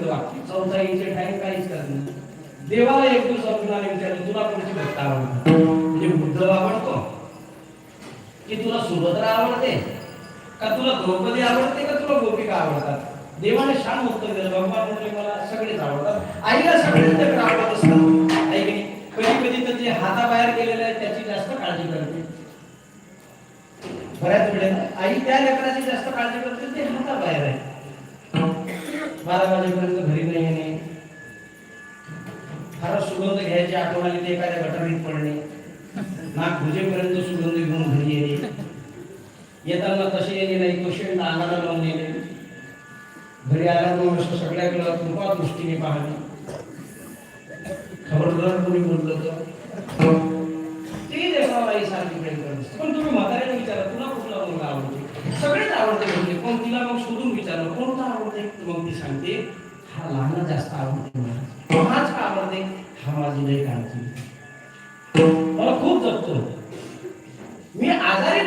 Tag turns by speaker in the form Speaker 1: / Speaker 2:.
Speaker 1: शेवटचं वाक्य. चौथा इंचे टाइम काहीच करत नाही. देवाला एक दिवस अर्जुनाने विचारलं, तुला कोणती भक्त आवडतात? म्हणजे उद्धव आवडतो की तुला सुभद्रा आवडते का तुला द्रौपदी आवडते का तुला गोपिका आवडतात? देवाने शांत उत्तर दिलं, भगवान म्हणजे मला सगळेच आवडतात. आईला सगळेच लेकरं आवडत असतात. आई की कधी कधी तर जे हाताबाहेर गेलेले आहेत त्याची जास्त काळजी करते. बऱ्याच वेळेला आई त्या लेकराची जास्त काळजी करते ते हाताबाहेर आहे. 12 वाजेपर्यंत घरी नाही येणे, फार सुगंध घ्यायची आठवण आली ते एखाद्या गटारीत पडणे, नाक भुजेपर्यंत सुगंध घेऊन घरी येणे, येताना तसे येणे नाही तो शेण अंगाला लावून येणे, घरी आल्यावर सगळ्याकडे कृपा दृष्टीने पाहणे, खबरदार कोणी बोललं तर ते देवाला आई सारखी प्रेम करत असते. पण तुम्ही म्हाताऱ्याने विचारा तुला कुठला मुलगा आवडते? सगळेच आवडते म्हणजे, पण तिला मग शोधून विचारलं कोणता आवडते, मग ती सांगते हा लहान जास्त आवडते मला. हाच का आवडते? हा माझी लई काळजी, मला खूप जपतो, मी आजारी